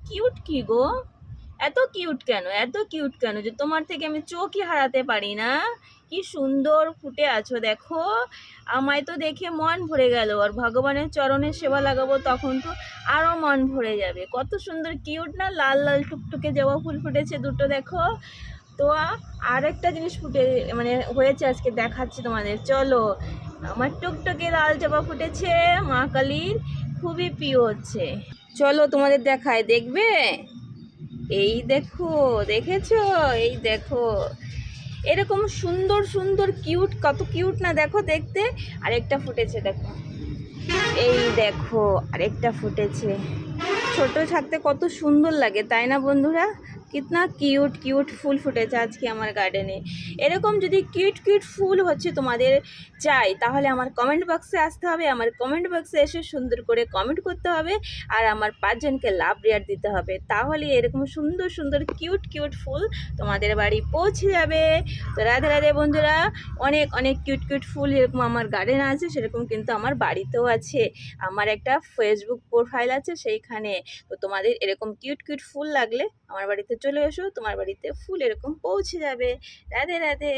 Cute কি গো? এত cute কেন, এত কিউট কেন যে তোমার থেকে আমি চোখই হারাতে পারি না? কি সুন্দর ফুটে আছো দেখো। আমায় তো দেখে মন ভরে গেল, আর ভগবানের চরণে সেবা লাগাবো তখন তো আরো মন ভরে যাবে। কত সুন্দর কিউট না, লাল লাল টুকটুকে জবা ফুল ফুটেছে দুটো দেখো। তো আর একটা জিনিস ফুটে মানে হয়েছে আজকে, দেখাচ্ছি তোমাদের, চলো। আমার টুকটুকে লাল জবা ফুটেছে মা কালীর, খুবই প্রিয় হচ্ছে। চলো তোমাদের দেখায়, দেখবে? এই দেখো, দেখেছো? এই দেখো, এরকম সুন্দর সুন্দর কিউট, কত কিউট না দেখো দেখতে। আরেকটা ফুটেছে দেখো, এই দেখো আরেকটা ফুটেছে। ছোট থাকতে কত সুন্দর লাগে তাই না বন্ধুরা? কিতনা কিউট কিউট ফুল ফুটেছে আজকে আমার গার্ডেনে। এরকম যদি কিউট কিউট ফুল হচ্ছে তোমাদের চাই, তাহলে আমার কমেন্ট বক্সে আসতে হবে। আমার কমেন্ট বক্সে এসে সুন্দর করে কমেন্ট করতে হবে, আর আমার 5 জনকে লাভ রেয়ার দিতে হবে। তাহলে এরকম সুন্দর সুন্দর কিউট কিউট ফুল তোমাদের বাড়ি পৌঁছে যাবে। তো রাধে রাধে বন্ধুরা। অনেক অনেক কিউট কিউট ফুল এরকম আমার গার্ডেনে আছে, সেরকম কিন্তু আমার বাড়িতেও আছে। আমার একটা ফেসবুক প্রোফাইল আছে সেইখানে। তো তোমাদের এরকম কিউট কিউট ফুল লাগলে আমার বাড়িতে চলে এসো, তোমার বাড়িতে ফুল এরকম পৌঁছে যাবে। রাধে রাধে।